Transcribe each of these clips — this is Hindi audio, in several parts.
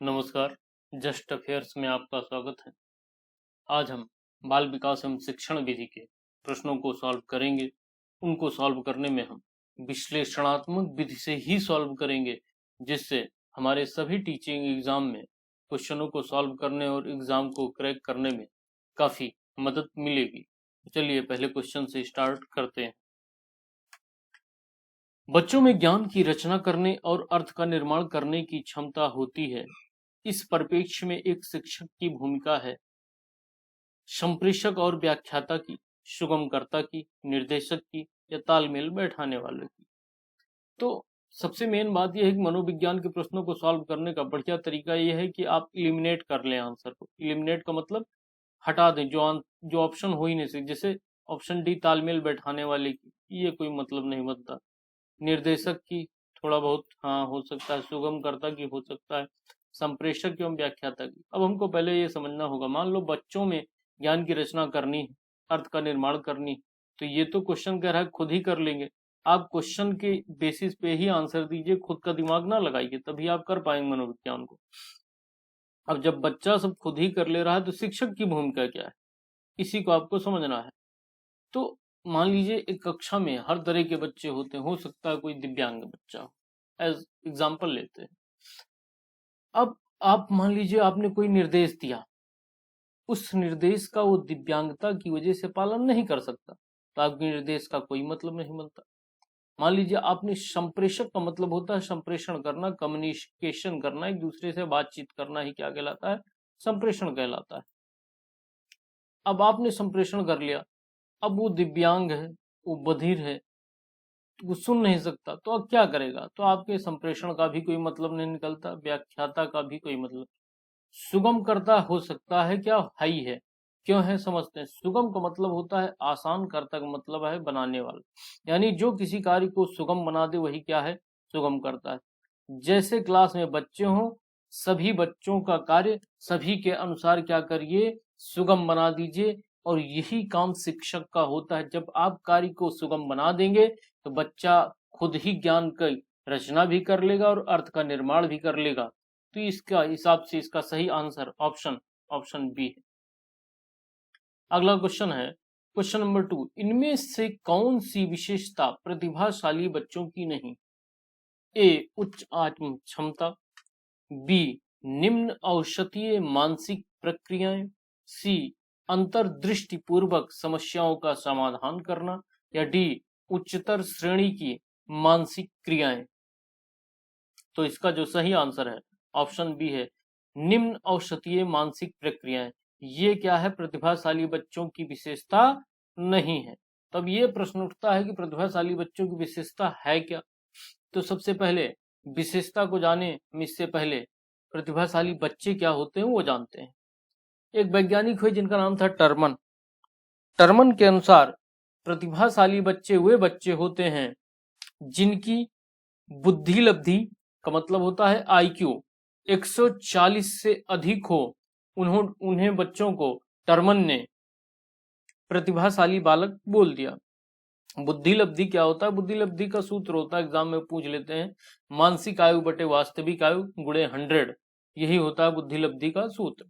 नमस्कार। जस्ट अफेयर्स में आपका स्वागत है। आज हम बाल विकास एवं शिक्षण विधि के प्रश्नों को सॉल्व करेंगे। उनको सॉल्व करने में हम विश्लेषणात्मक विधि से ही सॉल्व करेंगे, जिससे हमारे सभी टीचिंग एग्जाम में क्वेश्चनों को सॉल्व करने और एग्जाम को क्रैक करने में काफी मदद मिलेगी। चलिए पहले क्वेश्चन से स्टार्ट करते हैं। बच्चों में ज्ञान की रचना करने और अर्थ का निर्माण करने की क्षमता होती है। इस परिप्रेक्ष्य में एक शिक्षक की भूमिका है संप्रेषक और व्याख्याता की, सुगमकर्ता की, निर्देशक की या तालमेल बैठाने वाले की। तो सबसे मेन बात यह है कि मनोविज्ञान के प्रश्नों को सॉल्व करने का बढ़िया तरीका यह है कि आप इलिमिनेट कर लें आंसर को। इलिमिनेट का मतलब हटा दें जो ऑप्शन हो ही नहीं सकते। जैसे ऑप्शन डी तालमेल बैठाने वाले की, ये कोई मतलब नहीं बनता। निर्देशक की थोड़ा बहुत हाँ हो सकता है, सुगमकर्ता की हो सकता है, संप्रेषक एवं व्याख्याता की। अब हमको पहले ये समझना होगा, मान लो बच्चों में ज्ञान की रचना करनी है, अर्थ का निर्माण करनी, तो ये तो क्वेश्चन कह रहा है खुद ही कर लेंगे। आप क्वेश्चन के बेसिस पे ही आंसर दीजिए, खुद का दिमाग ना लगाइए, तभी आप कर पाएंगे मनोविज्ञान को। अब जब बच्चा सब खुद ही कर ले रहा है तो शिक्षक की भूमिका क्या है, इसी को आपको समझना है। तो मान लीजिए एक कक्षा में हर तरह के बच्चे होते हैं, हो सकता है कोई दिव्यांग बच्चा हो, एज एग्जाम्पल लेते हैं। अब आप मान लीजिए आपने कोई निर्देश दिया, उस निर्देश का वो दिव्यांगता की वजह से पालन नहीं कर सकता, तो आपके निर्देश का कोई मतलब नहीं बनता। मान लीजिए आपने संप्रेषक का मतलब होता है संप्रेषण करना, कम्युनिकेशन करना, एक दूसरे से बातचीत करना ही क्या कहलाता है, संप्रेषण कहलाता है। अब आपने संप्रेषण कर लिया, अब वो दिव्यांग है, वो बधिर है, वो सुन नहीं सकता, तो अब क्या करेगा, तो आपके संप्रेषण का भी कोई मतलब नहीं निकलता, व्याख्याता का भी कोई मतलब। सुगमकर्ता हो सकता है, क्या है ही है, क्यों है समझते हैं। सुगम का मतलब होता है आसान, कर्ता का मतलब है बनाने वाला, यानी जो किसी कार्य को सुगम बना दे वही क्या है, सुगम करता है। जैसे क्लास में बच्चे हों, सभी बच्चों का कार्य सभी के अनुसार क्या करिए, सुगम बना दीजिए। और यही काम शिक्षक का होता है। जब आप कार्य को सुगम बना देंगे तो बच्चा खुद ही ज्ञान की रचना भी कर लेगा और अर्थ का निर्माण भी कर लेगा। तो इसका हिसाब से इसका सही आंसर ऑप्शन बी है। अगला क्वेश्चन है क्वेश्चन नंबर 2, इनमें से कौन सी विशेषता प्रतिभाशाली बच्चों की नहीं। ए उच्च आत्म क्षमता, बी निम्न औषधीय मानसिक प्रक्रियाएं, सी अंतर्दृष्टि पूर्वक समस्याओं का समाधान करना, या डी उच्चतर श्रेणी की मानसिक क्रियाएं। तो इसका जो सही आंसर है ऑप्शन बी है, निम्न औषधीय मानसिक प्रक्रियाएं। ये क्या है, प्रतिभाशाली बच्चों की विशेषता नहीं है। तब ये प्रश्न उठता है कि प्रतिभाशाली बच्चों की विशेषता है क्या। तो सबसे पहले विशेषता को जाने हम, इससे पहले प्रतिभाशाली बच्चे क्या होते हैं वो जानते हैं। एक वैज्ञानिक हुए जिनका नाम था टर्मन। टर्मन के अनुसार प्रतिभाशाली बच्चे वे बच्चे होते हैं जिनकी बुद्धि लब्धि का मतलब होता है आईक्यू 140 से अधिक हो। उन्हें बच्चों को टर्मन ने प्रतिभाशाली बालक बोल दिया। बुद्धि लब्धि क्या होता है, बुद्धि लब्धि का सूत्र होता है, एग्जाम में पूछ लेते हैं, मानसिक आयु बटे वास्तविक आयु गुणे 100, यही होता है बुद्धि लब्धि का सूत्र।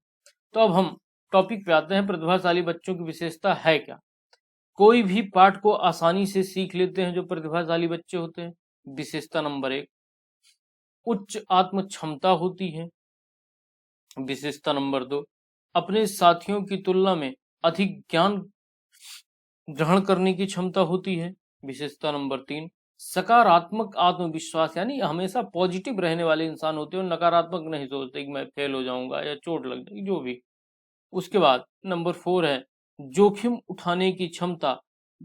तो अब हम टॉपिक पे आते हैं, प्रतिभाशाली बच्चों की विशेषता है क्या। कोई भी पाठ को आसानी से सीख लेते हैं जो प्रतिभाशाली बच्चे होते हैं, विशेषता नंबर 1। उच्च आत्म क्षमता होती है, विशेषता नंबर 2। अपने साथियों की तुलना में अधिक ज्ञान ग्रहण करने की क्षमता होती है, विशेषता नंबर 3। सकारात्मक आत्मविश्वास, यानी हमेशा पॉजिटिव रहने वाले इंसान होते हैं, नकारात्मक नहीं सोचते कि मैं फेल हो जाऊंगा या चोट लग जाएगी, जो भी। उसके बाद नंबर 4 है जोखिम उठाने की क्षमता।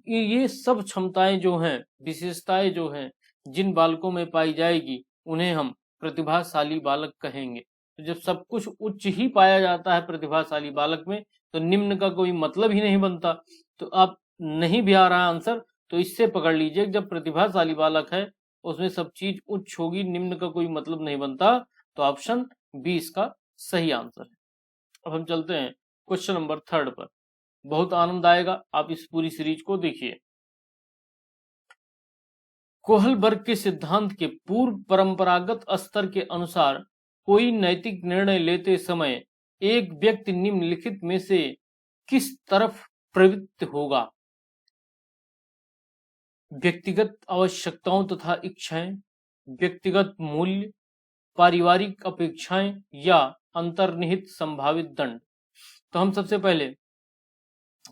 ये सब क्षमताएं जो हैं, विशेषताएं जो हैं, जिन बालकों में पाई जाएगी उन्हें हम प्रतिभाशाली बालक कहेंगे। तो जब सब कुछ उच्च ही पाया जाता है प्रतिभाशाली बालक में, तो निम्न का कोई मतलब ही नहीं बनता। तो आप नहीं भी आ रहा आंसर तो इससे पकड़ लीजिए, जब प्रतिभाशाली बालक है उसमें सब चीज उच्च होगी, निम्न का कोई मतलब नहीं बनता। तो ऑप्शन बी इसका सही आंसर है। अब हम चलते हैं क्वेश्चन नंबर 3 पर। बहुत आनंद आएगा, आप इस पूरी सीरीज को देखिए। कोहलबर्ग के सिद्धांत के पूर्व परंपरागत स्तर के अनुसार कोई नैतिक निर्णय लेते समय एक व्यक्ति निम्नलिखित में से किस तरफ प्रवृत्त होगा? व्यक्तिगत आवश्यकताओं तथा इच्छाएं, व्यक्तिगत मूल्य, पारिवारिक अपेक्षाएं या अंतर्निहित संभावित दंड। तो हम सबसे पहले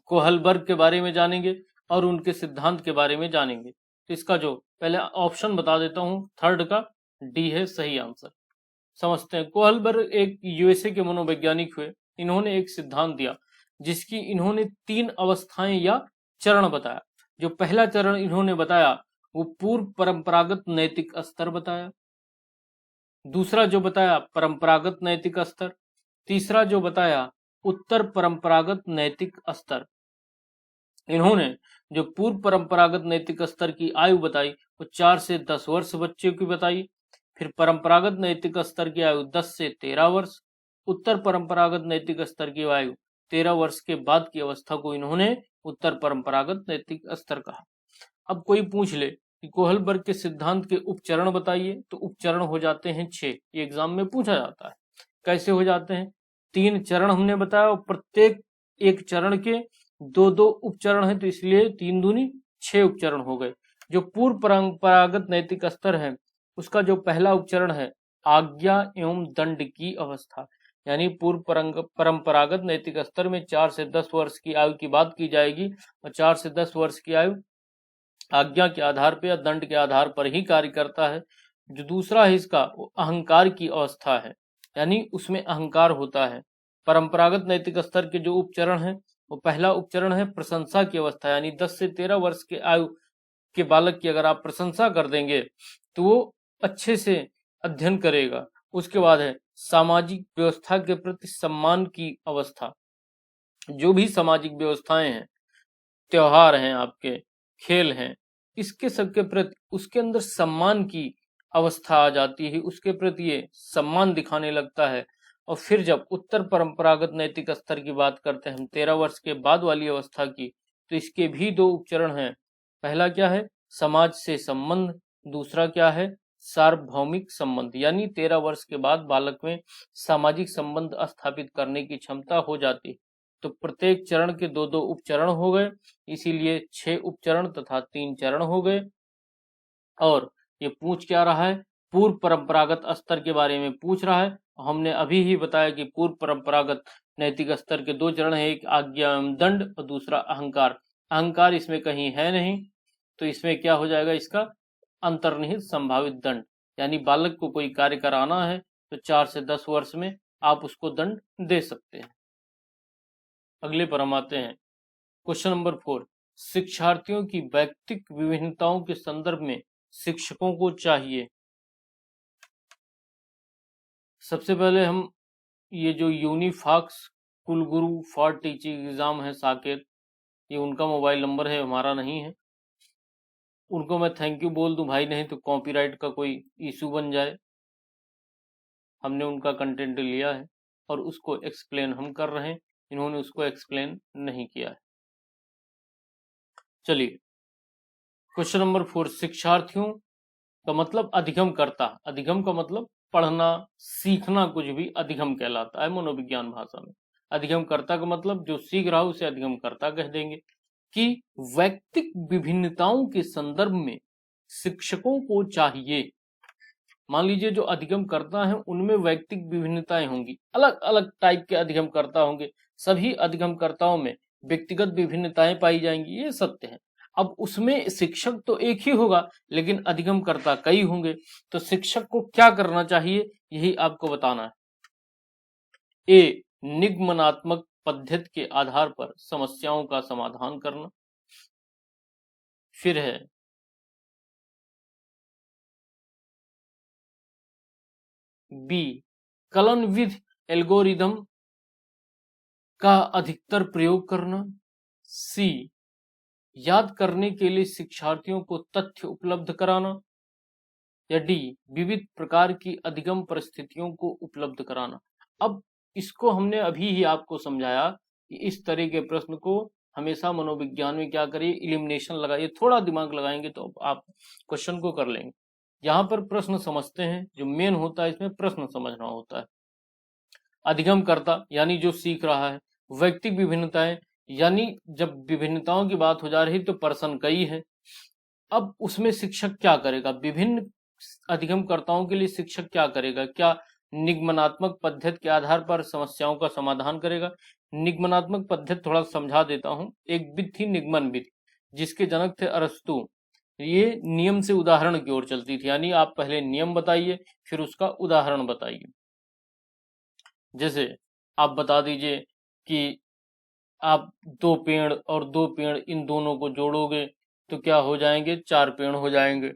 कोहलबर्ग के बारे में जानेंगे और उनके सिद्धांत के बारे में जानेंगे। तो इसका जो पहले ऑप्शन बता देता हूं, थर्ड का डी है सही आंसर। समझते हैं। कोहलबर्ग एक यूएसए के मनोवैज्ञानिक हुए। इन्होंने एक सिद्धांत दिया जिसकी इन्होंने 3 अवस्थाएं या चरण बताया। जो पहला चरण इन्होंने बताया वो पूर्व परंपरागत नैतिक स्तर बताया। दूसरा जो बताया परंपरागत नैतिक स्तर। तीसरा जो बताया उत्तर परंपरागत नैतिक स्तर। इन्होंने जो पूर्व परंपरागत नैतिक स्तर की आयु बताई वो 4 से 10 वर्ष बच्चे की बताई। फिर परंपरागत नैतिक स्तर की आयु 10 से 13 वर्ष। उत्तर परंपरागत नैतिक स्तर की आयु 13 वर्ष के बाद की अवस्था को इन्होंने उत्तर परंपरागत नैतिक स्तर कहा। अब कोई पूछ ले कि कोहलबर्ग के सिद्धांत के उपचरण बताइए, तो उपचरण हो जाते हैं 6। ये एग्जाम में पूछा जाता है। कैसे हो जाते हैं? 3 चरण हमने बताया और प्रत्येक एक चरण के 2-2 उपचरण हैं, तो इसलिए 3 दूनी 6 उपचरण हो गए। जो पूर्व परंपरागत नैतिक स्तर है उसका जो पहला उपचरण है आज्ञा एवं दंड की अवस्था, यानी पूर्व परंपरागत नैतिक स्तर में 4 से 10 वर्ष की आयु की बात की जाएगी और 4 से 10 वर्ष की आयु आज्ञा के आधार पर या दंड के आधार पर ही कार्य करता है। जो दूसरा है इसका वो अहंकार की अवस्था है, यानी उसमें अहंकार होता है। परंपरागत नैतिक स्तर के जो उपचरण है वो पहला उपचरण है प्रशंसा की अवस्था, यानी 10 से 13 वर्ष के आयु के बालक की अगर आप प्रशंसा कर देंगे तो वो अच्छे से अध्ययन करेगा। उसके बाद है सामाजिक व्यवस्था के प्रति सम्मान की अवस्था। जो भी सामाजिक व्यवस्थाएं हैं, त्योहार हैं, आपके खेल हैं, इसके सबके प्रति उसके अंदर सम्मान की अवस्था आ जाती है, उसके प्रति ये सम्मान दिखाने लगता है। और फिर जब उत्तर परंपरागत नैतिक स्तर की बात करते हैं हम 13 वर्ष के बाद वाली अवस्था की, तो इसके भी 2 उपचरण हैं। पहला क्या है समाज से संबंध, दूसरा क्या है सार्वभौमिक संबंध, यानी 13 वर्ष के बाद बालक में सामाजिक संबंध स्थापित करने की क्षमता हो जाती है। तो प्रत्येक चरण के 2-2 उपचरण हो गए, इसीलिए 6 उपचरण तथा 3 चरण हो गए। और ये पूछ क्या रहा है? पूर्व परंपरागत स्तर के बारे में पूछ रहा है। हमने अभी ही बताया कि पूर्व परंपरागत नैतिक स्तर के 2 चरण है, एक आज्ञा एवं दंड और दूसरा अहंकार। अहंकार इसमें कहीं है नहीं, तो इसमें क्या हो जाएगा इसका अंतर्निहित संभावित दंड, यानी बालक को कोई कार्य कराना है तो 4 से 10 वर्ष में आप उसको दंड दे सकते हैं। अगले पर हम आते हैं। क्वेश्चन नंबर 4, शिक्षार्थियों की व्यक्तिक विभिन्नताओं के संदर्भ में शिक्षकों को चाहिए। सबसे पहले हम ये जो यूनिफॉक्स कुलगुरु फॉर टीचिंग एग्जाम है साकेत, ये उनका मोबाइल नंबर है, हमारा नहीं है। उनको मैं थैंक यू बोल दूं भाई, नहीं तो कॉपीराइट का कोई इशू बन जाए। हमने उनका कंटेंट लिया है और उसको एक्सप्लेन हम कर रहे हैं, इन्होंने उसको एक्सप्लेन नहीं किया है। चलिए क्वेश्चन नंबर 4, शिक्षार्थियों का मतलब अधिगम करता। अधिगम का मतलब पढ़ना सीखना, कुछ भी अधिगम कहलाता है मनोविज्ञान भाषा में। अधिगम करता का मतलब जो सीख रहा है उसे अधिगम करता कह देंगे। कि वैयक्तिक विभिन्नताओं के संदर्भ में शिक्षकों को चाहिए। मान लीजिए जो अधिगम करता है उनमें वैयक्तिक विभिन्नताएं होंगी, अलग अलग टाइप के अधिगम करता होंगे। सभी अधिगमकर्ताओं में व्यक्तिगत विभिन्नताएं पाई जाएंगी, ये सत्य है। अब उसमें शिक्षक तो एक ही होगा लेकिन अधिगमकर्ता कई होंगे, तो शिक्षक को क्या करना चाहिए यही आपको बताना है। ए, निगमनात्मक पद्धति के आधार पर समस्याओं का समाधान करना। फिर है बी, कलन-विधि एल्गोरिदम का अधिकतर प्रयोग करना। सी, याद करने के लिए शिक्षार्थियों को तथ्य उपलब्ध कराना। या डी, विविध प्रकार की अधिगम परिस्थितियों को उपलब्ध कराना। अब इसको हमने अभी ही आपको समझाया कि इस तरह के प्रश्न को हमेशा मनोविज्ञान में क्या करिए, इलिमिनेशन लगाइए। थोड़ा दिमाग लगाएंगे तो आप क्वेश्चन को कर लेंगे। यहाँ पर प्रश्न समझते हैं, जो मेन होता है इसमें प्रश्न समझना होता है। अधिगमकर्ता यानी जो सीख रहा है। व्यक्तिक विभिन्नताएं यानी जब विभिन्नताओं की बात हो जा रही तो पर्सन कई है। अब उसमें शिक्षक क्या करेगा, विभिन्न अधिगमकर्ताओं के लिए शिक्षक क्या करेगा, क्या निगमनात्मक पद्धति के आधार पर समस्याओं का समाधान करेगा। निगमनात्मक पद्धति थोड़ा समझा देता हूं। एक विधि थी निगमन विधि, जिसके जनक थे अरस्तु। ये नियम से उदाहरण की ओर चलती थी, यानी आप पहले नियम बताइए फिर उसका उदाहरण बताइए। जैसे आप बता दीजिए कि आप 2 पेड़ और 2 पेड़ इन दोनों को जोड़ोगे तो क्या हो जाएंगे, 4 पेड़ हो जाएंगे।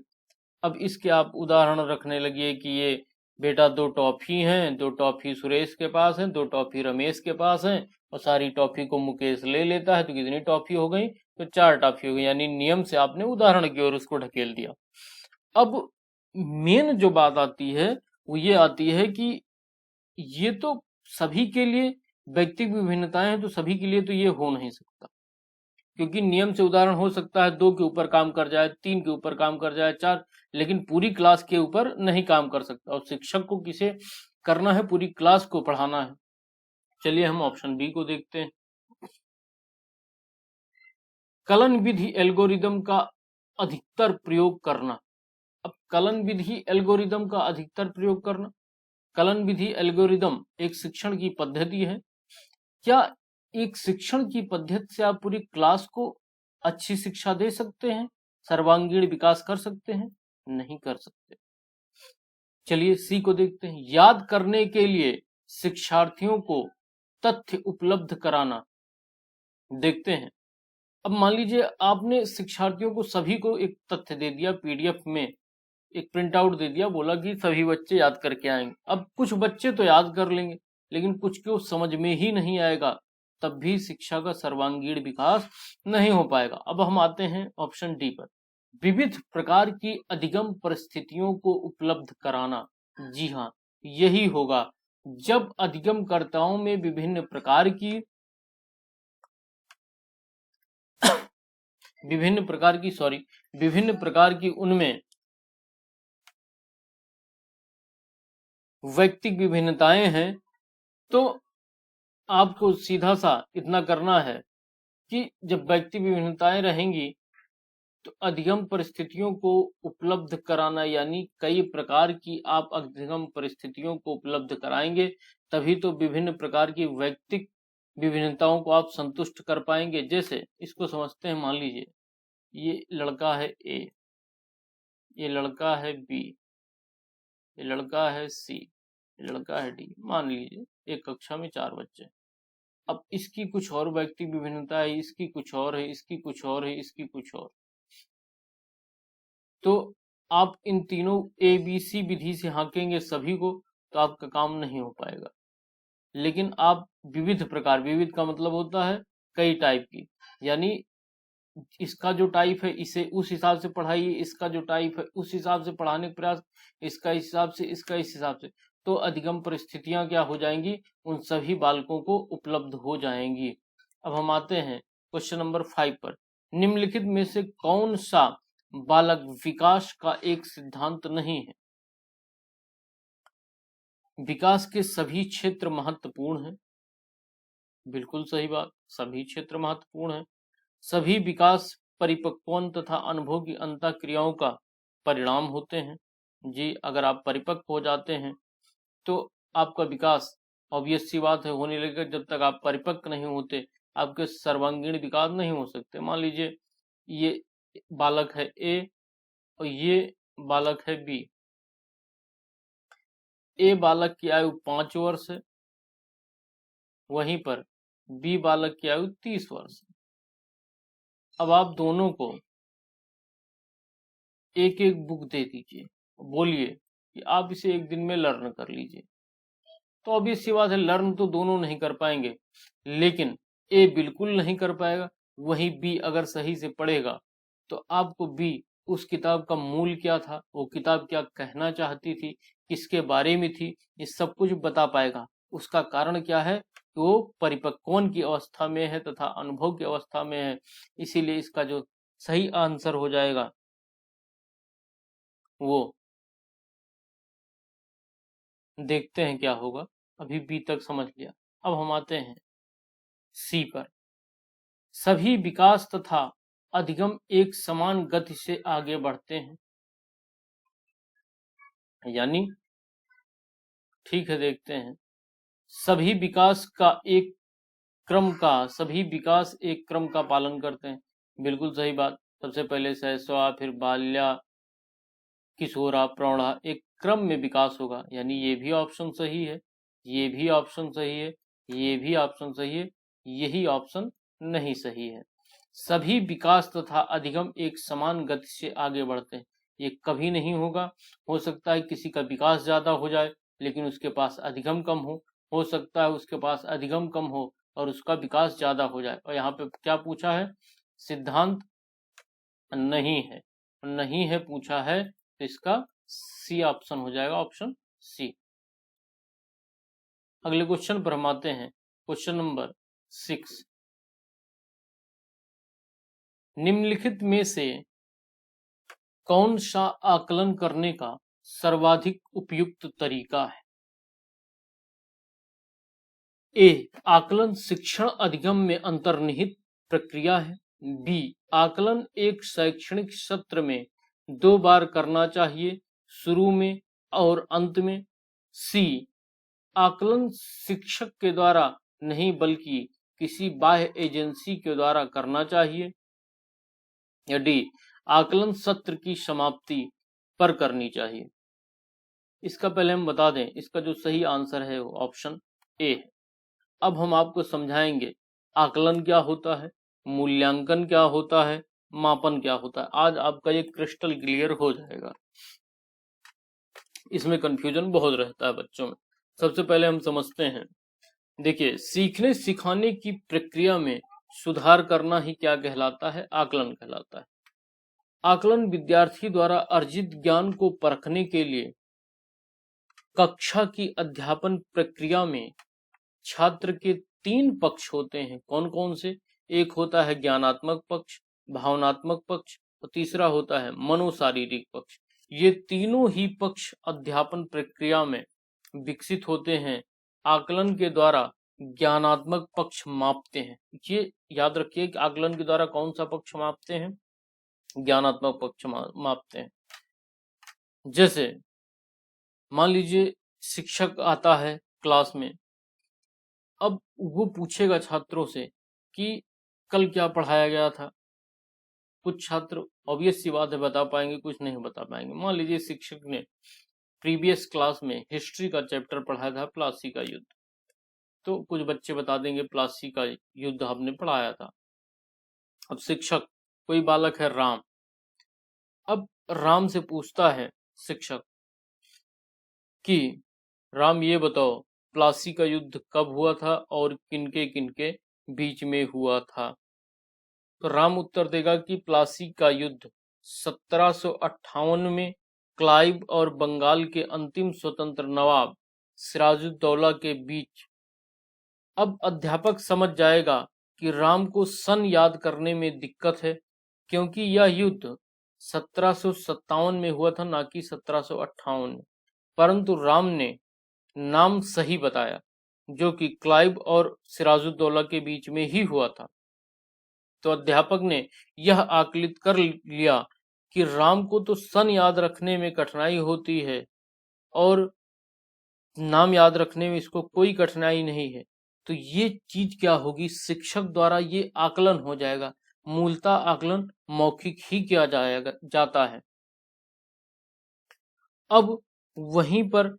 अब इसके आप उदाहरण रखने लगिए कि ये बेटा 2 टॉफी हैं, 2 टॉफी सुरेश के पास हैं, 2 टॉफी रमेश के पास हैं और सारी टॉफी को मुकेश ले लेता है तो कितनी टॉफी हो गई, तो 4 टॉफी हो गई। यानी नियम से आपने उदाहरण की ओर उसको ढकेल दिया। अब मेन जो बात आती है वो ये आती है कि ये तो सभी के लिए व्यक्तिगत विभिन्नताएं हैं, तो सभी के लिए तो ये हो नहीं सकता, क्योंकि नियम से उदाहरण हो सकता है 2 के ऊपर काम कर जाए, 3 के ऊपर काम कर जाए, 4, लेकिन पूरी क्लास के ऊपर नहीं काम कर सकता। और शिक्षक को किसे करना है, पूरी क्लास को पढ़ाना है। चलिए हम ऑप्शन बी को देखते हैं। कलन विधि एल्गोरिदम का अधिकतर प्रयोग करना। अब कलन विधि एल्गोरिदम का अधिकतर प्रयोग करना, कलन विधि एल्गोरिदम एक शिक्षण की पद्धति है। क्या एक शिक्षण की पद्धति से आप पूरी क्लास को अच्छी शिक्षा दे सकते हैं, सर्वांगीण विकास कर सकते हैं? नहीं कर सकते। चलिए सी को देखते हैं। याद करने के लिए शिक्षार्थियों को तथ्य उपलब्ध कराना। देखते हैं। अब मान लीजिए आपने शिक्षार्थियों को सभी को एक तथ्य दे दिया, पीडीएफ में एक प्रिंट आउट दे दिया, बोला कि सभी बच्चे याद करके आएंगे। अब कुछ बच्चे तो याद कर लेंगे लेकिन कुछ को समझ में ही नहीं आएगा, तब भी शिक्षा का सर्वांगीण विकास नहीं हो पाएगा। अब हम आते हैं ऑप्शन डी पर, विविध प्रकार की अधिगम परिस्थितियों को उपलब्ध कराना। जी हाँ, यही होगा। जब अधिगमकर्ताओं में विभिन्न प्रकार की उनमें व्यक्तिगत विभिन्नताएं हैं, तो आपको सीधा सा इतना करना है कि जब व्यक्तिगत विभिन्नताएं रहेंगी तो अधिगम परिस्थितियों को उपलब्ध कराना, यानी कई प्रकार की आप अधिगम परिस्थितियों को उपलब्ध कराएंगे, तभी तो विभिन्न प्रकार की व्यक्तिगत विभिन्नताओं को आप संतुष्ट कर पाएंगे। जैसे इसको समझते हैं, मान लीजिए ये लड़का है ए, ये लड़का है बी, ये लड़का है सी, ये लड़का है डी। मान लीजिए एक कक्षा में 4 बच्चे। अब इसकी कुछ और व्यक्तिगत विभिन्नता है, इसकी कुछ और है, इसकी कुछ और है, इसकी कुछ और। तो आप इन तीनों ABC विधि से हाँकेंगे सभी को तो आपका काम नहीं हो पाएगा। लेकिन आप विविध प्रकार, विविध का मतलब होता है कई टाइप की, यानी इसका जो टाइप है इसे उस हिसाब से पढ़ाइए, इसका जो टाइप है उस हिसाब से पढ़ाने का प्रयास, इसका इस हिसाब से, इसका इस हिसाब से, तो अधिगम परिस्थितियां क्या हो जाएंगी, उन सभी बालकों को उपलब्ध हो जाएंगी। अब हम आते हैं क्वेश्चन नंबर 5 पर। निम्नलिखित में से कौन सा बालक विकास का एक सिद्धांत नहीं है? विकास के सभी क्षेत्र महत्वपूर्ण हैं। बिल्कुल सही बात, सभी क्षेत्र महत्वपूर्ण हैं। सभी विकास परिपक्वन तथा अनुभव की अंतःक्रियाओं का परिणाम होते हैं। जी, अगर आप परिपक्व हो जाते हैं तो आपका विकास ऑब्वियस सी बात है होने लगेगा। जब तक आप परिपक्व नहीं होते आपके सर्वांगीण विकास नहीं हो सकते। मान लीजिए ये बालक है ए और ये बालक है बी। ए बालक की आयु 5 वर्ष है, वहीं पर बी बालक की आयु 30 वर्ष है। अब आप दोनों को एक एक बुक दे दीजिए, बोलिए कि आप इसे एक दिन में लर्न कर लीजिए, तो ऑब्वियस सी बात है लर्न तो दोनों नहीं कर पाएंगे, लेकिन ए बिल्कुल नहीं कर पाएगा। वहीं बी अगर सही से पढ़ेगा तो आपको बी उस किताब का मूल क्या था, वो किताब क्या कहना चाहती थी, किसके बारे में थी, ये सब कुछ बता पाएगा। उसका कारण क्या है, वो परिपक्वन की अवस्था में है तथा अनुभव की अवस्था में है। इसीलिए इसका जो सही आंसर हो जाएगा वो देखते हैं क्या होगा। अभी बी तक समझ लिया। अब हम आते हैं सी पर। सभी विकास तथा अधिगम एक समान गति से आगे बढ़ते हैं। यानी ठीक है, देखते हैं। सभी विकास एक क्रम का पालन करते हैं। बिल्कुल सही बात। सबसे पहले शैशव, फिर बाल्या, किशोरा, प्रौढ़ा, एक क्रम में विकास होगा। यानी ये भी ऑप्शन सही है, ये भी ऑप्शन सही है, ये भी ऑप्शन सही है, यही ऑप्शन नहीं सही है। सभी विकास तथा अधिगम एक समान गति से आगे बढ़ते हैं, ये कभी नहीं होगा। हो सकता है किसी का विकास ज्यादा हो जाए लेकिन उसके पास अधिगम कम हो सकता है उसके पास अधिगम कम हो और उसका विकास ज्यादा हो जाए। और यहाँ पे क्या पूछा है? सिद्धांत नहीं है, नहीं है पूछा है, तो इसका सी ऑप्शन हो जाएगा, ऑप्शन सी। अगले क्वेश्चन पर हम आते हैं। Question number 6। निम्नलिखित में से कौन सा आकलन करने का सर्वाधिक उपयुक्त तरीका है? ए, आकलन शिक्षण अधिगम में अंतर्निहित प्रक्रिया है। बी, आकलन एक शैक्षणिक सत्र में 2 बार करना चाहिए, शुरू में और अंत में। सी, आकलन शिक्षक के द्वारा नहीं बल्कि किसी बाह्य एजेंसी के द्वारा करना चाहिए। या डी, आकलन सत्र की समाप्ति पर करनी चाहिए। इसका पहले हम बता दें, इसका जो सही आंसर है वो ऑप्शन ए है। अब हम आपको समझाएंगे आकलन क्या होता है, मूल्यांकन क्या होता है, मापन क्या होता है। आज आपका ये क्रिस्टल क्लियर हो जाएगा। इसमें कंफ्यूजन बहुत रहता है बच्चों में। सबसे पहले हम समझते हैं। देखिए, सीखने सिखाने की प्रक्रिया में सुधार करना ही क्या कहलाता है? आकलन कहलाता है। आकलन विद्यार्थी द्वारा अर्जित ज्ञान को परखने के लिए कक्षा की अध्यापन प्रक्रिया में छात्र के 3 पक्ष होते हैं। कौन कौन से? एक होता है ज्ञानात्मक पक्ष, भावनात्मक पक्ष और तीसरा होता है मनोशारीरिक पक्ष। ये तीनों ही पक्ष अध्यापन प्रक्रिया में विकसित होते हैं। आकलन के द्वारा ज्ञानात्मक पक्ष मापते हैं। ये याद रखिए कि आकलन के द्वारा कौन सा पक्ष मापते हैं? ज्ञानात्मक पक्ष मापते हैं। जैसे मान लीजिए शिक्षक आता है क्लास में, अब वो पूछेगा छात्रों से कि कल क्या पढ़ाया गया था। कुछ छात्र ऑब्वियस सी बात है बता पाएंगे, कुछ नहीं बता पाएंगे। मान लीजिए शिक्षक ने प्रीवियस क्लास में हिस्ट्री का चैप्टर पढ़ाया था, प्लासी का युद्ध, तो कुछ बच्चे बता देंगे प्लासी का युद्ध हमने पढ़ाया था। अब शिक्षक, कोई बालक है राम, अब राम से पूछता है शिक्षक कि राम ये बताओ प्लासी का युद्ध कब हुआ था और किनके किनके बीच में हुआ था। तो राम उत्तर देगा कि प्लासी का युद्ध 1758 में क्लाइव और बंगाल के अंतिम स्वतंत्र नवाब सिराजुद्दौला के बीच। अब अध्यापक समझ जाएगा कि राम को सन याद करने में दिक्कत है, क्योंकि यह युद्ध 1757 में हुआ था, ना कि 1758 में। परंतु राम ने नाम सही बताया, जो कि क्लाइव और सिराजुद्दौला के बीच में ही हुआ था। तो अध्यापक ने यह आकलित कर लिया कि राम को तो सन याद रखने में कठिनाई होती है और नाम याद रखने में इसको कोई कठिनाई नहीं है। तो ये चीज क्या होगी? शिक्षक द्वारा ये आकलन हो जाएगा। मूलतः आकलन मौखिक ही किया जाता है। अब वहीं पर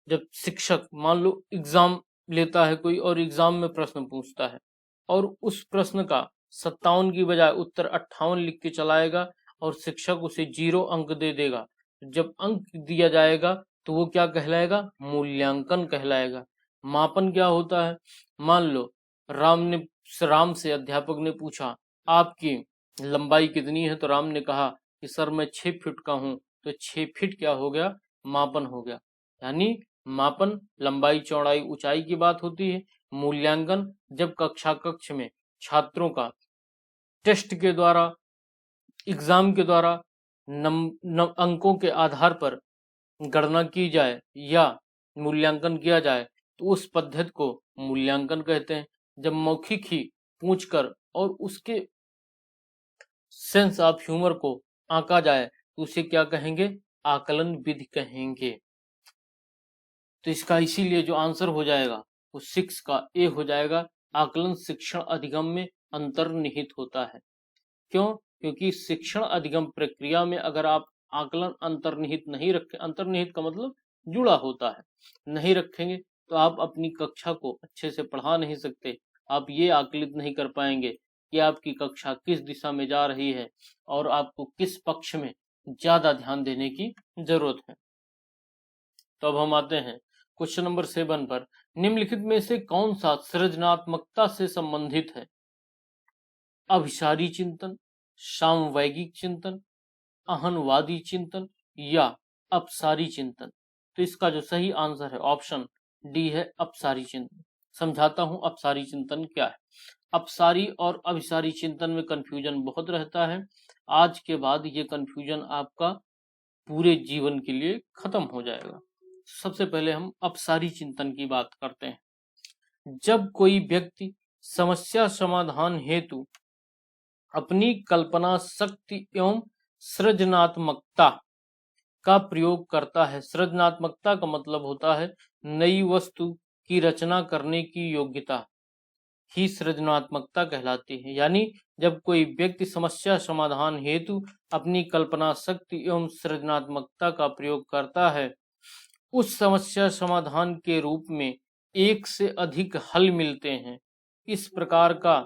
जब शिक्षक मान लो एग्जाम लेता है कोई और एग्जाम में प्रश्न पूछता है और उस प्रश्न का 57 की बजाय उत्तर 58 लिख के चलाएगा और शिक्षक उसे 0 अंक दे देगा। जब अंक दिया जाएगा तो वो क्या कहलाएगा? मूल्यांकन कहलाएगा। मापन क्या होता है? मान लो राम से अध्यापक ने पूछा आपकी लंबाई कितनी है, तो राम ने कहा कि सर मैं 6 फीट का हूं। तो 6 फीट क्या हो गया? मापन हो गया। यानी मापन लंबाई चौड़ाई ऊंचाई की बात होती है। मूल्यांकन जब कक्ष में छात्रों का टेस्ट के द्वारा, एग्जाम के द्वारा अंकों के आधार पर गणना की जाए या मूल्यांकन किया जाए तो उस पद्धति को मूल्यांकन कहते हैं। जब मौखिक ही पूछकर और उसके सेंस ऑफ ह्यूमर को आंका जाए तो उसे क्या कहेंगे? आकलन विधि कहेंगे। तो इसका इसीलिए जो आंसर हो जाएगा वो 6 का ए हो जाएगा। आकलन शिक्षण अधिगम में अंतर्निहित होता है। क्यों? क्योंकि शिक्षण अधिगम प्रक्रिया में अगर आप आकलन अंतर्निहित नहीं रखें, अंतर्निहित का मतलब जुड़ा होता है, नहीं रखेंगे तो आप अपनी कक्षा को अच्छे से पढ़ा नहीं सकते। आप ये आकलित नहीं कर पाएंगे कि आपकी कक्षा किस दिशा में जा रही है और आपको किस पक्ष में ज्यादा ध्यान देने की जरूरत है। तो अब हम आते हैं क्वेश्चन नंबर 7 पर। निम्नलिखित में से कौन सा सृजनात्मकता से संबंधित है? अभिसारी चिंतन, सामवैगिक चिंतन, अहनवादी चिंतन या अपसारी चिंतन? तो इसका जो सही आंसर है ऑप्शन डी है, अपसारी चिंतन। समझाता हूं अपसारी चिंतन क्या है। अपसारी और अभिसारी चिंतन में कंफ्यूजन बहुत रहता है। आज के बाद ये कंफ्यूजन आपका पूरे जीवन के लिए खत्म हो जाएगा। सबसे पहले हम अपसारी चिंतन की बात करते हैं। जब कोई व्यक्ति समस्या समाधान हेतु अपनी कल्पना शक्ति एवं सृजनात्मकता का प्रयोग करता है। सृजनात्मकता का मतलब होता है नई वस्तु की रचना करने की योग्यता ही सृजनात्मकता कहलाती है। यानी जब कोई व्यक्ति समस्या समाधान हेतु अपनी कल्पना शक्ति एवं सृजनात्मकता का प्रयोग करता है, उस समस्या समाधान के रूप में एक से अधिक हल मिलते हैं। इस प्रकार का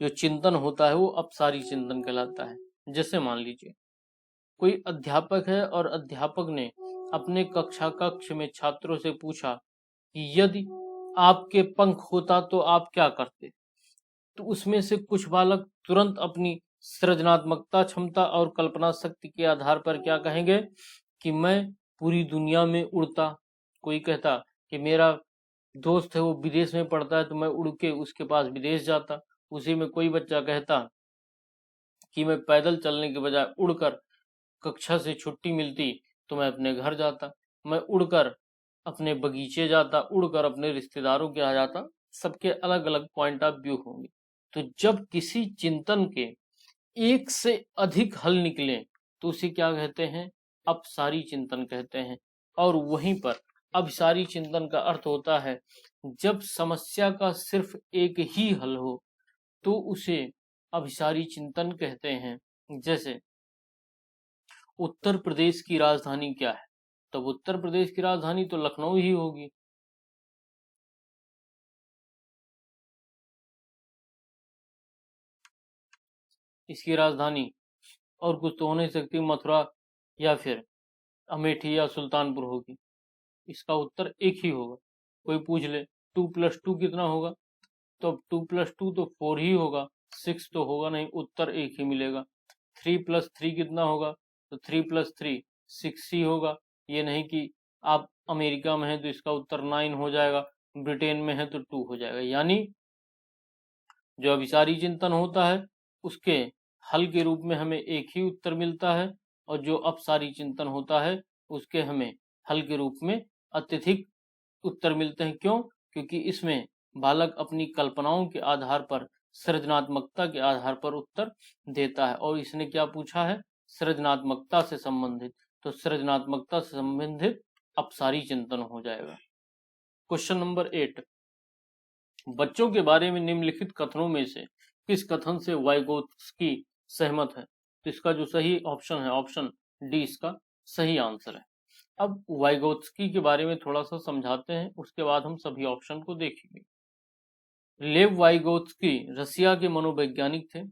जो चिंतन होता है वो अपसारी चिंतन कहलाता है। जैसे मान लीजिए कोई अध्यापक है और अध्यापक ने अपने कक्षा कक्ष में छात्रों से पूछा कि यदि आपके पंख होता तो आप क्या करते? तो उसमें से कुछ बालक तुरंत अपनी सृजनात्मकता क्षमता और कल्पना शक्ति के आधार पर क्या कहेंगे कि मैं पूरी दुनिया में उड़ता। कोई कहता कि मेरा दोस्त है वो विदेश में पढ़ता है तो मैं उड़ के उसके पास विदेश जाता। उसी में कोई बच्चा कहता कि मैं पैदल चलने के बजाय उड़कर कक्षा से छुट्टी मिलती तो मैं अपने घर जाता, मैं उड़कर अपने बगीचे जाता, उड़कर अपने रिश्तेदारों के यहाँ जाता। सबके अलग अलग पॉइंट ऑफ व्यू होंगे। तो जब किसी चिंतन के एक से अधिक हल निकले तो उसे क्या कहते हैं? अपसारी चिंतन कहते हैं। और वहीं पर अभिसारी चिंतन का अर्थ होता है जब समस्या का सिर्फ एक ही हल हो तो उसे अभिसारी चिंतन कहते हैं। जैसे उत्तर प्रदेश की राजधानी क्या है? तब उत्तर प्रदेश की राजधानी तो लखनऊ ही होगी। इसकी राजधानी और कुछ तो हो नहीं सकती, मथुरा या फिर अमेठी या सुल्तानपुर होगी। इसका उत्तर एक ही होगा। कोई पूछ ले 2+2 कितना होगा, तो अब 2+2 तो 4 ही होगा, 6 तो होगा नहीं, उत्तर एक ही मिलेगा। 3+3 कितना होगा, तो 3+3 6 ही होगा। ये नहीं कि आप अमेरिका में हैं तो इसका उत्तर 9 हो जाएगा, ब्रिटेन में है तो 2 हो जाएगा। यानी जो अभिसारी चिंतन होता है उसके हल के रूप में हमें एक ही उत्तर मिलता है, और जो अपसारी चिंतन होता है उसके हमें हल के रूप में अत्यधिक उत्तर मिलते हैं। क्यों? क्योंकि इसमें बालक अपनी कल्पनाओं के आधार पर, सृजनात्मकता के आधार पर उत्तर देता है। और इसने क्या पूछा है? सृजनात्मकता से संबंधित। तो सृजनात्मकता से संबंधित अपसारी चिंतन हो जाएगा। क्वेश्चन नंबर 8, बच्चों के बारे में निम्नलिखित कथनों में से किस कथन से वाइगोत्स्की सहमत है? तो इसका जो सही ऑप्शन है ऑप्शन डी इसका सही आंसर है। अब वाइगोत्स्की के बारे में थोड़ा सा समझाते हैं, उसके बाद हम सभी ऑप्शन को देखेंगे। लेव वाइगोत्स्की रसिया के मनोवैज्ञानिक थे।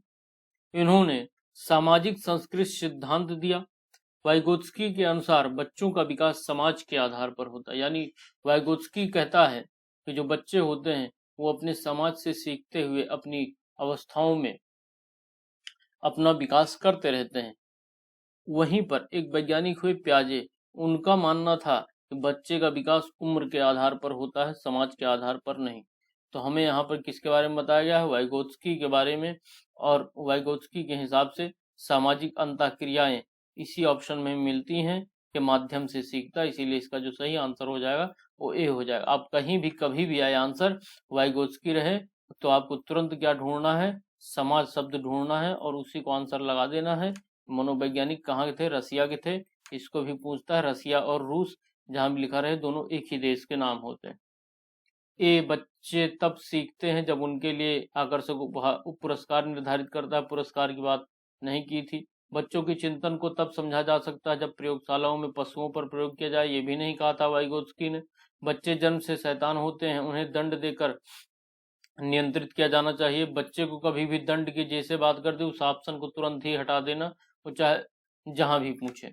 इन्होंने सामाजिक संस्कृत सिद्धांत दिया। वाइगोत्स्की के अनुसार बच्चों का विकास समाज के आधार पर होता है। यानी वाइगोत्स्की कहता है कि जो बच्चे होते हैं वो अपने समाज से सीखते हुए अपनी अवस्थाओं में अपना विकास करते रहते हैं। वहीं पर एक वैज्ञानिक हुए प्याजे, उनका मानना था कि बच्चे का विकास उम्र के आधार पर होता है, समाज के आधार पर नहीं। तो हमें यहाँ पर किसके बारे में बताया गया है? वाइगोत्स्की के बारे में। और वाइगोत्स्की के हिसाब से सामाजिक अंतःक्रियाएं इसी ऑप्शन में मिलती हैं के माध्यम से सीखता है, इसीलिए इसका जो सही आंसर हो जाएगा वो ए हो जाएगा। आप कहीं भी कभी भी आए आंसर वाइगोत्स्की रहे तो आपको तुरंत क्या ढूंढना है, समाज शब्द ढूंढना है और उसी को आंसर लगा देना है। मनोवैज्ञानिक कहाँ के थे, रसिया के थे। इसको भी पूछता है, रसिया और रूस जहां भी लिखा रहे दोनों एक ही देश के नाम होते हैं। ए बच्चे तब सीखते हैं जब उनके लिए आकर्षक पुरस्कार निर्धारित करता है, पुरस्कार की बात नहीं की थी। बच्चों के चिंतन को तब समझा जा सकता है जब प्रयोगशालाओं में पशुओं पर प्रयोग किया जाए, ये भी नहीं कहा था वाइगोत्स्की ने। बच्चे जन्म से शैतान होते हैं, उन्हें दंड देकर नियंत्रित किया जाना चाहिए। बच्चे को कभी भी दंड की जैसे बात कर दे उस ऑप्शन को तुरंत ही हटा देना, वो चाहे जहां भी पूछे।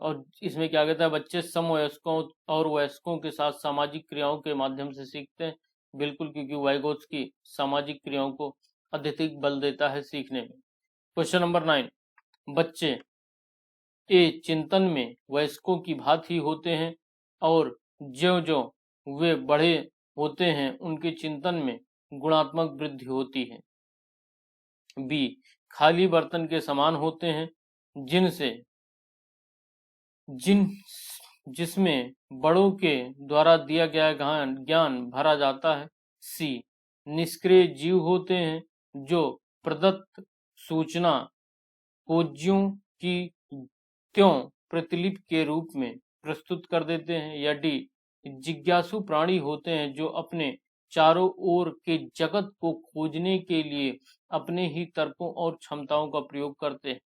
और इसमें क्या कहता है, बच्चे समवयस्कों और वयस्कों के साथ सामाजिक क्रियाओं के माध्यम से सीखते हैं। बिल्कुल, क्योंकि वाइगोत्स्की सामाजिक क्रियाओं को अत्यधिक बल देता है सीखने में। क्वेश्चन नंबर 9, बच्चे ए चिंतन में वयस्कों की भांति होते हैं और ज्यों-ज्यों वे बड़े होते हैं उनके चिंतन में गुणात्मक वृद्धि होती है। बी खाली बर्तन के समान होते हैं जिसमें बड़ों के द्वारा दिया गया ज्ञान भरा जाता है। सी निष्क्रिय जीव होते हैं जो प्रदत्त सूचना को ज्यों की त्यों प्रतिलिपि के रूप में प्रस्तुत कर देते हैं। या डी जिज्ञासु प्राणी होते हैं जो अपने चारों ओर के जगत को खोजने के लिए अपने ही तर्कों और क्षमताओं का प्रयोग करते हैं।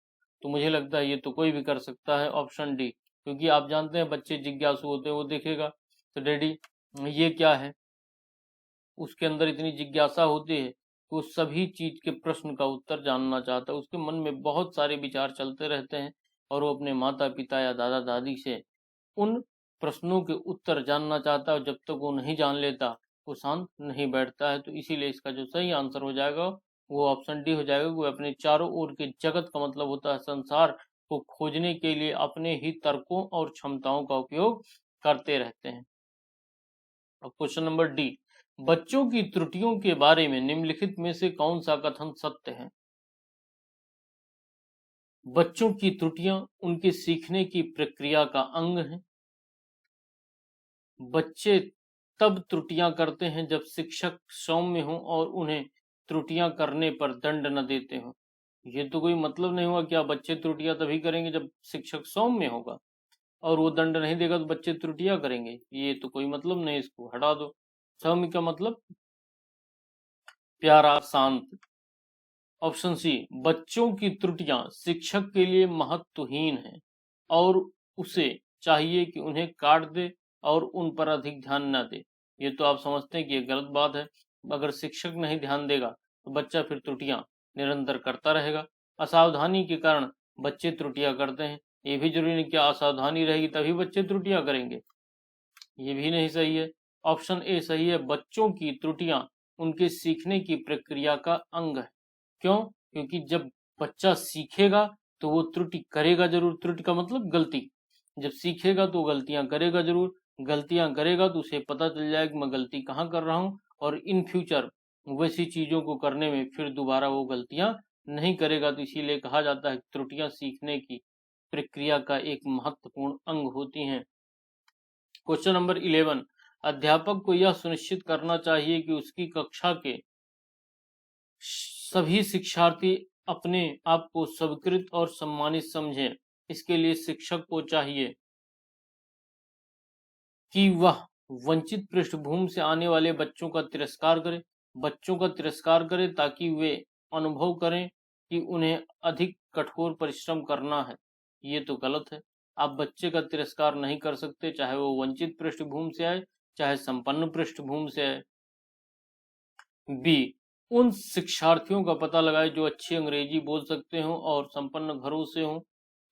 तो मुझे लगता है ये तो कोई भी कर सकता है, ऑप्शन डी, क्योंकि आप जानते हैं बच्चे जिज्ञासु होते हैं, वो देखेगा तो डैडी ये क्या है, उसके अंदर इतनी जिज्ञासा होती है कि वो सभी चीज के प्रश्न का उत्तर जानना चाहता है। उसके मन में बहुत सारे विचार चलते रहते हैं और वो अपने माता पिता या दादा दादी से उन प्रश्नों के उत्तर जानना चाहता है। जब तक वो नहीं जान लेता वो शांत नहीं बैठता है। तो इसीलिए इसका जो सही आंसर हो जाएगा वो ऑप्शन डी हो जाएगा। वो अपने चारों ओर के जगत का मतलब होता है संसार को खोजने के लिए अपने ही तर्कों और क्षमताओं का उपयोग करते रहते हैं। अब क्वेश्चन नंबर डी, बच्चों की त्रुटियों के बारे में निम्नलिखित में से कौन सा कथन सत्य है? बच्चों की त्रुटियां उनके सीखने की प्रक्रिया का अंग हैं। बच्चे तब त्रुटियां करते हैं जब शिक्षक सौम्य हो और उन्हें त्रुटियां करने पर दंड न देते हो। ये तो कोई मतलब नहीं हुआ। क्या बच्चे त्रुटियां तभी करेंगे जब शिक्षक सौम्य होगा और वो दंड नहीं देगा तो बच्चे त्रुटियां करेंगे? ये तो कोई मतलब नहीं, इसको हटा दो। सौम्य का मतलब प्यारा, शांत। ऑप्शन सी, बच्चों की त्रुटियां शिक्षक के लिए महत्वहीन हैं और उसे चाहिए कि उन्हें काट दे और उन पर अधिक ध्यान न दे। ये तो आप समझते हैं कि ये गलत बात है। अगर शिक्षक नहीं ध्यान देगा तो बच्चा फिर त्रुटियां निरंतर करता रहेगा। असावधानी के कारण बच्चे त्रुटियां करते हैं, ये भी जरूरी नहीं कि असावधानी रहेगी तभी बच्चे त्रुटियां करेंगे, ये भी नहीं सही है। ऑप्शन ए सही है, बच्चों की त्रुटियां उनके सीखने की प्रक्रिया का अंग है। क्यों? क्योंकि जब बच्चा सीखेगा तो वो त्रुटि करेगा जरूर। त्रुटि का मतलब गलती। जब सीखेगा तो गलतियां करेगा जरूर। गलतियां करेगा तो उसे पता चल जाएगा कि मैं गलती कहाँ कर रहा हूँ और इन फ्यूचर वैसी चीजों को करने में फिर दोबारा वो गलतियां नहीं करेगा। तो इसीलिए कहा जाता है त्रुटियां सीखने की प्रक्रिया का एक महत्वपूर्ण अंग होती हैं। क्वेश्चन नंबर 11, अध्यापक को यह सुनिश्चित करना चाहिए कि उसकी कक्षा के सभी शिक्षार्थी अपने आप को स्वीकृत और सम्मानित समझें। इसके लिए शिक्षक को चाहिए कि वह वंचित पृष्ठभूमि से आने वाले बच्चों का तिरस्कार करे ताकि वे अनुभव करें कि उन्हें अधिक कठोर परिश्रम करना है। ये तो गलत है। आप बच्चे का तिरस्कार नहीं कर सकते, चाहे वो वंचित पृष्ठभूमि से आए चाहे संपन्न पृष्ठभूमि से आए। बी उन शिक्षार्थियों का पता लगाए जो अच्छी अंग्रेजी बोल सकते हों और संपन्न घरों से हों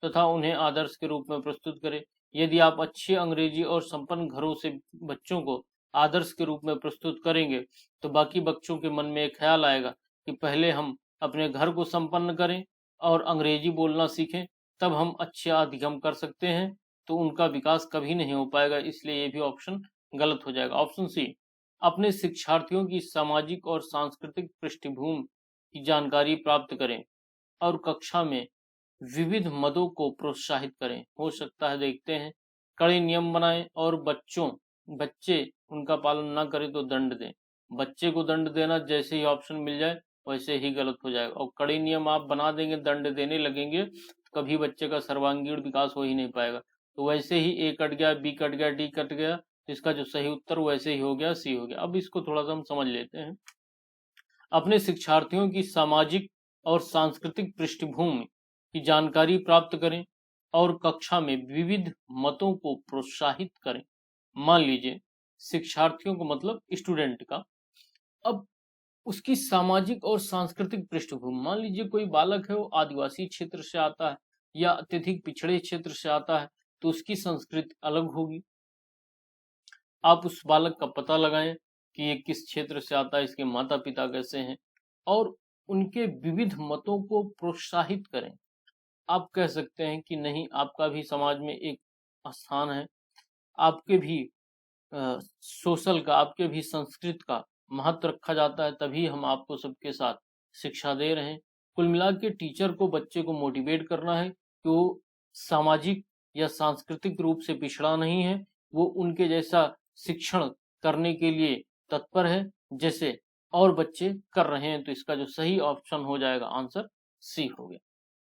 तथा उन्हें आदर्श के रूप में प्रस्तुत करें। यदि आप अच्छी अंग्रेजी और संपन्न घरों से बच्चों को आदर्श के रूप में प्रस्तुत करेंगे तो बाकी बच्चों के मन में एक ख्याल आएगा कि पहले हम अपने घर को संपन्न करें और अंग्रेजी बोलना सीखें, तब हम अच्छे अधिगम कर सकते हैं। तो उनका विकास कभी नहीं हो पाएगा। इसलिए ये भी ऑप्शन गलत हो जाएगा। ऑप्शन सी, अपने शिक्षार्थियों की सामाजिक और सांस्कृतिक पृष्ठभूमि की जानकारी प्राप्त करें और कक्षा में विविध मदों को प्रोत्साहित करें। हो सकता है देखते हैं कड़े नियम बनाएं और बच्चे उनका पालन ना करें तो दंड दें। बच्चे को दंड देना जैसे ही ऑप्शन मिल जाए वैसे ही गलत हो जाएगा, और कड़े नियम आप बना देंगे, दंड देने लगेंगे, तो कभी बच्चे का सर्वांगीण विकास हो ही नहीं पाएगा। तो वैसे ही ए कट गया, बी कट गया, डी कट गया, तो इसका जो सही उत्तर वैसे ही हो गया, सी हो गया। अब इसको थोड़ा सा हम समझ लेते हैं। अपने शिक्षार्थियों की सामाजिक और सांस्कृतिक पृष्ठभूमि की जानकारी प्राप्त करें और कक्षा में विविध मतों को प्रोत्साहित करें। मान लीजिए शिक्षार्थियों को मतलब स्टूडेंट का, अब उसकी सामाजिक और सांस्कृतिक पृष्ठभूमि, मान लीजिए कोई बालक है वो आदिवासी क्षेत्र से आता है या अत्यधिक पिछड़े क्षेत्र से आता है, तो उसकी संस्कृति अलग होगी। आप उस बालक का पता लगाएं कि ये किस क्षेत्र से आता है, इसके माता पिता कैसे हैं, और उनके विविध मतों को प्रोत्साहित करें। आप कह सकते हैं कि नहीं, आपका भी समाज में एक स्थान है, आपके भी सोशल का, आपके भी संस्कृत का महत्व रखा जाता है, तभी हम आपको सबके साथ शिक्षा दे रहे हैं। कुल मिला के टीचर को बच्चे को मोटिवेट करना है कि वो सामाजिक या सांस्कृतिक रूप से पिछड़ा नहीं है, वो उनके जैसा शिक्षण करने के लिए तत्पर है जैसे और बच्चे कर रहे हैं। तो इसका जो सही ऑप्शन हो जाएगा आंसर सी हो गया।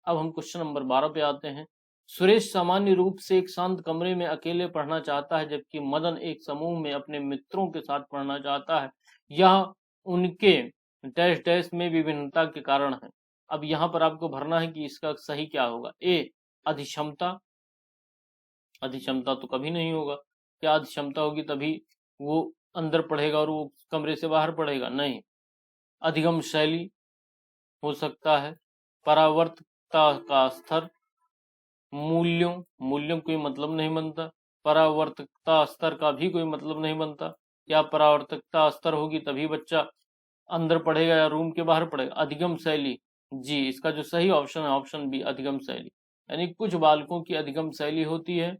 अब हम क्वेश्चन नंबर 12 पे आते हैं। सुरेश सामान्य रूप से एक शांत कमरे में अकेले पढ़ना चाहता है, जबकि मदन एक समूह में अपने मित्रों के साथ पढ़ना चाहता है। यह उनके डैश डैश में विभिन्नता के कारण है। अब यहाँ पर आपको भरना है कि इसका सही क्या होगा। ए अधिक्षमता, अधिक्षमता तो कभी नहीं होगा। क्या अधिक्षमता होगी तभी वो अंदर पढ़ेगा और वो कमरे से बाहर पढ़ेगा? नहीं। अधिगम शैली हो सकता है, परावर्तकता का स्तर, मूल्यों, मूल्यों कोई मतलब नहीं बनता, परावर्तकता स्तर का भी कोई मतलब नहीं बनता। क्या परावर्तकता स्तर होगी तभी बच्चा अंदर पढ़ेगा या रूम के बाहर पढ़ेगा? अधिगम शैली, जी इसका जो सही ऑप्शन है ऑप्शन बी अधिगम शैली। यानी कुछ बालकों की अधिगम शैली होती है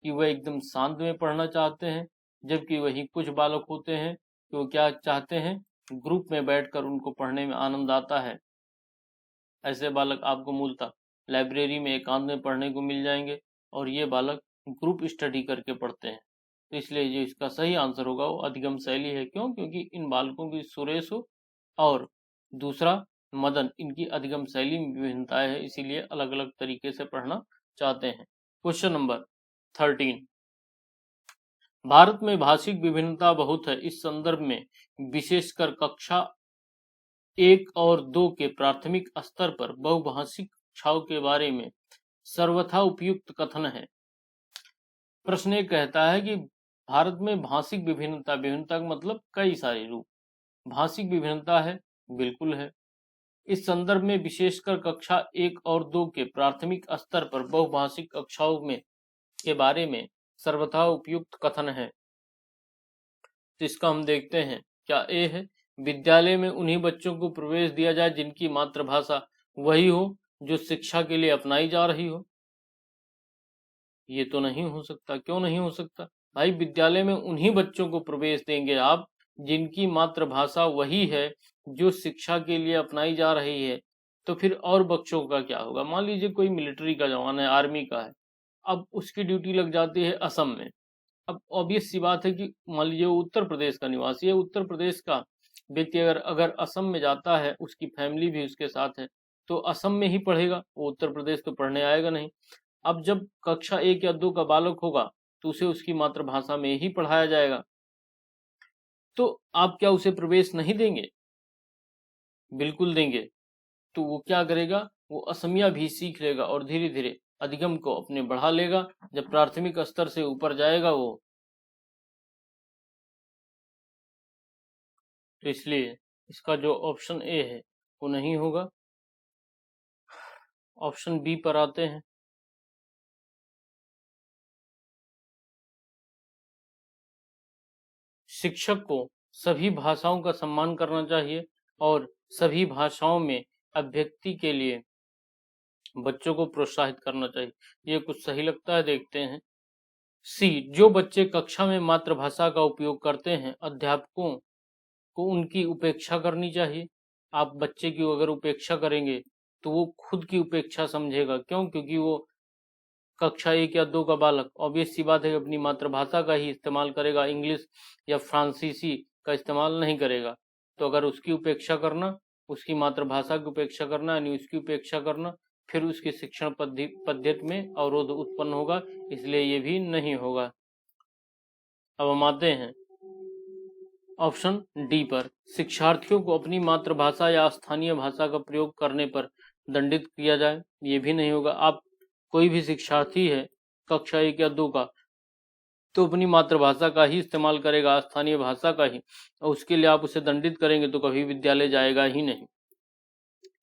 कि वह एकदम शांत में पढ़ना चाहते हैं, जबकि वही कुछ बालक होते हैं कि वो क्या चाहते हैं, ग्रुप में बैठकर उनको पढ़ने में आनंद आता है। ऐसे बालक आपको मूलतः लाइब्रेरी में एकांत में पढ़ने को मिल जाएंगे, और ये बालक ग्रुप स्टडी करके पढ़ते हैं। तो इसलिए जो इसका सही आंसर होगा वो अधिगम शैली है। क्यों? क्योंकि इन बालकों की सुरेश और दूसरा मदन, इनकी अधिगम शैली में विभिन्नताएं है, इसीलिए अलग अलग तरीके से पढ़ना चाहते हैं। क्वेश्चन नंबर 13, भारत में भाषिक विभिन्नता बहुत है। इस संदर्भ में विशेषकर कक्षा 1 और 2 के प्राथमिक स्तर पर बहुभाषिक कक्षाओं के बारे में सर्वथा उपयुक्त कथन है। प्रश्न ये कहता है कि भारत में भाषिक विभिन्नता, विभिन्नता का मतलब कई सारे रूप, भाषिक विभिन्नता है, बिल्कुल है। इस संदर्भ में विशेषकर कक्षा 1 और 2 के प्राथमिक स्तर पर बहुभाषिक कक्षाओं में के बारे में सर्वथा उपयुक्त कथन है। तो इसका हम देखते हैं, क्या ए है, विद्यालय में उन्हीं बच्चों को प्रवेश दिया जाए जिनकी मातृभाषा वही हो जो शिक्षा के लिए अपनाई जा रही हो। ये तो नहीं हो सकता। क्यों नहीं हो सकता? भाई विद्यालय में उन्हीं बच्चों को प्रवेश देंगे आप जिनकी मातृभाषा वही है जो शिक्षा के लिए अपनाई जा रही है, तो फिर और बच्चों का क्या होगा? मान लीजिए कोई मिलिट्री का जवान है, आर्मी का है, अब उसकी ड्यूटी लग जाती है असम में। अब ऑब्वियस सी बात है कि मान लीजिए वो उत्तर प्रदेश का निवासी है, उत्तर प्रदेश का व्यक्ति अगर अगर असम में जाता है, उसकी फैमिली भी उसके साथ है, तो असम में ही पढ़ेगा, वो उत्तर प्रदेश तो पढ़ने आएगा नहीं। अब जब कक्षा 1 या 2 का बालक होगा तो उसे उसकी मातृभाषा में ही पढ़ाया जाएगा, तो आप क्या उसे प्रवेश नहीं देंगे? बिल्कुल देंगे। तो वो क्या करेगा, वो असमिया भी सीख लेगा और धीरे धीरे अधिगम को अपने बढ़ा लेगा। जब प्राथमिक स्तर से ऊपर जाएगा वो, तो इसलिए इसका जो ऑप्शन ए है वो नहीं होगा। ऑप्शन बी पर आते हैं। शिक्षक को सभी भाषाओं का सम्मान करना चाहिए और सभी भाषाओं में अभिव्यक्ति के लिए बच्चों को प्रोत्साहित करना चाहिए। ये कुछ सही लगता है, देखते हैं। सी, जो बच्चे कक्षा में मातृभाषा का उपयोग करते हैं अध्यापकों को उनकी उपेक्षा करनी चाहिए। आप बच्चे की अगर उपेक्षा करेंगे तो वो खुद की उपेक्षा समझेगा। क्यों? क्योंकि वो कक्षा 1 या 2 का बालक ऑब्वियस सी बात है कि अपनी मातृभाषा का ही इस्तेमाल करेगा, इंग्लिश या फ्रांसीसी का इस्तेमाल नहीं करेगा। तो अगर उसकी उपेक्षा करना, उसकी मातृभाषा की उपेक्षा करना यानी उसकी उपेक्षा करना, फिर उसकी शिक्षण पद्धति में अवरोध उत्पन्न होगा, इसलिए ये भी नहीं होगा। अब हम आते हैं ऑप्शन डी पर। शिक्षार्थियों को अपनी मातृभाषा या स्थानीय भाषा का प्रयोग करने पर दंडित किया जाए, ये भी नहीं होगा। आप कोई भी शिक्षार्थी है कक्षा 1 या 2 का, तो अपनी मातृभाषा का ही इस्तेमाल करेगा, स्थानीय भाषा का ही, और उसके लिए आप उसे दंडित करेंगे तो कभी विद्यालय जाएगा ही नहीं।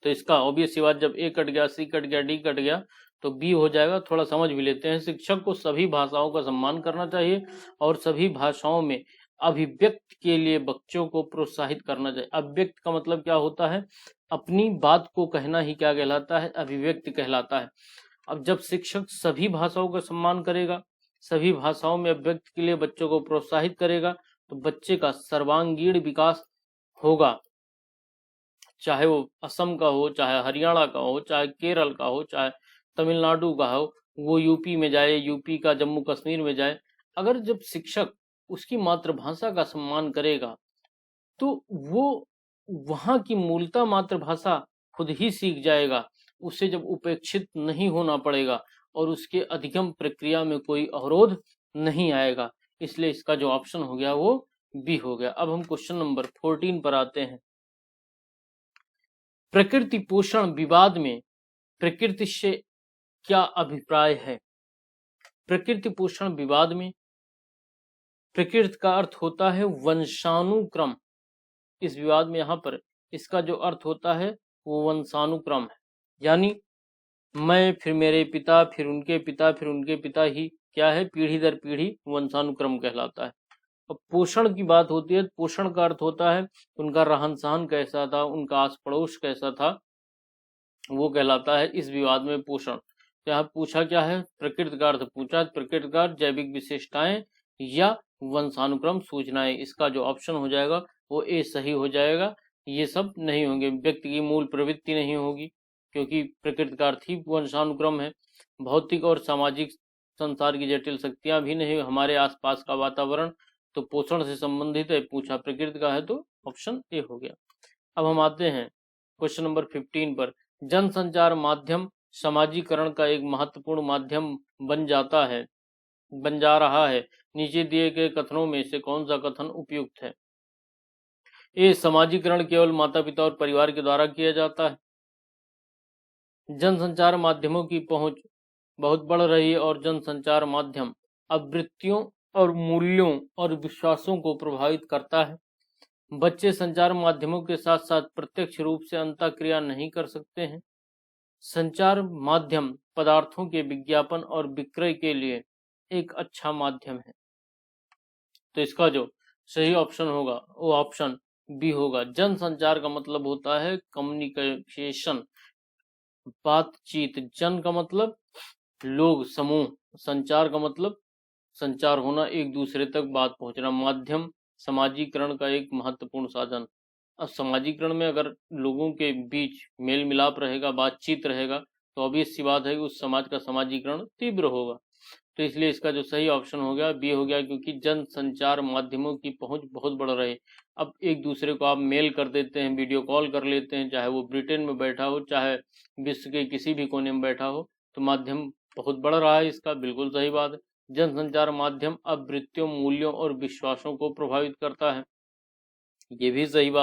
तो इसका ऑब्वियस सी बात, जब ए कट गया, सी कट गया, डी कट गया, तो बी हो जाएगा। थोड़ा समझ भी लेते हैं। शिक्षक को सभी भाषाओं का सम्मान करना चाहिए और सभी भाषाओं में अभिव्यक्ति के लिए बच्चों को प्रोत्साहित करना चाहिए। अभिव्यक्ति का मतलब क्या होता है? अपनी बात को कहना ही क्या कहलाता है? अभिव्यक्ति कहलाता है। अब जब शिक्षक सभी भाषाओं का सम्मान करेगा, सभी भाषाओं में अभिव्यक्ति के लिए बच्चों को प्रोत्साहित करेगा, तो बच्चे का सर्वांगीण विकास होगा। चाहे वो असम का हो, चाहे हरियाणा का हो, चाहे केरल का हो, चाहे तमिलनाडु का हो, वो यूपी में जाए, यूपी का जम्मू कश्मीर में जाए, अगर जब शिक्षक उसकी मातृभाषा का सम्मान करेगा तो वो वहां की मूलतः मातृभाषा खुद ही सीख जाएगा। उसे जब उपेक्षित नहीं होना पड़ेगा और उसके अधिगम प्रक्रिया में कोई अवरोध नहीं आएगा। इसलिए इसका जो ऑप्शन हो गया वो बी हो गया। अब हम क्वेश्चन नंबर 14 पर आते हैं। प्रकृति पोषण विवाद में प्रकृति से क्या अभिप्राय है? प्रकृति पोषण विवाद में प्रकृति का अर्थ होता है वंशानुक्रम। इस विवाद में यहाँ पर इसका जो अर्थ होता है वो वंशानुक्रम है, यानी मैं, फिर मेरे पिता, फिर उनके पिता, फिर उनके पिता ही क्या है? पीढ़ी दर पीढ़ी वंशानुक्रम कहलाता है। अब पोषण की बात होती है, पोषण का अर्थ होता है उनका रहन सहन कैसा था, उनका आस पड़ोस कैसा था, वो कहलाता है इस विवाद में पोषण। तो यहाँ पूछा क्या है? प्रकृति का अर्थ पूछा, प्रकृति का अर्थ जैविक विशेषताएं या वंशानुक्रम सूचनाएं। इसका जो ऑप्शन हो जाएगा वो ए सही हो जाएगा। ये सब नहीं होंगे। व्यक्ति की मूल प्रवृत्ति नहीं होगी, क्योंकि प्रकृति का अर्थ ही वंशानुक्रम है। भौतिक और सामाजिक संसार की जटिल शक्तियां भी नहीं, हमारे आसपास का वातावरण तो पोषण से संबंधित है। पूछा प्रकृति का है तो ऑप्शन ए हो गया। अब हम आते हैं क्वेश्चन नंबर 15 पर। जनसंचार माध्यम समाजीकरण का एक महत्वपूर्ण माध्यम बन जा रहा है। नीचे दिए गए कथनों में से कौन सा कथन उपयुक्त है? ए, समाजीकरण केवल माता पिता और परिवार के द्वारा किया जाता है। जनसंचार माध्यमों की पहुंच बहुत बढ़ रही है और जनसंचार माध्यम आवृत्तियों और मूल्यों और विश्वासों को प्रभावित करता है। बच्चे संचार माध्यमों के साथ साथ प्रत्यक्ष रूप से अंतःक्रिया नहीं कर सकते हैं। संचार माध्यम पदार्थों के विज्ञापन और विक्रय के लिए एक अच्छा माध्यम है। तो इसका जो सही ऑप्शन होगा वो ऑप्शन बी होगा। जनसंचार का मतलब होता है कम्युनिकेशन, बातचीत। जन का मतलब लोग, समूह। संचार का मतलब संचार होना, एक दूसरे तक बात पहुंचना। माध्यम समाजीकरण का एक महत्वपूर्ण साधन। अब समाजीकरण में अगर लोगों के बीच मेल मिलाप रहेगा, बातचीत रहेगा, तो ऑब्वियस सी बात है कि उस समाज का समाजीकरण तीव्र होगा। तो इसलिए इसका जो सही ऑप्शन हो गया बी हो गया, क्योंकि जन संचार माध्यमों की पहुंच बहुत बढ़ रही। अब एक दूसरे को आप मेल कर देते हैं, वीडियो कॉल कर लेते हैं, चाहे वो ब्रिटेन में बैठा हो, चाहे विश्व के किसी भी कोने में बैठा हो, तो माध्यम बहुत बढ़ रहा है। इसका बिल्कुल सही बात है। जनसंचार माध्यम आवृत्तियों, मूल्यों और विश्वासों को प्रभावित करता है, ये भी सही बात।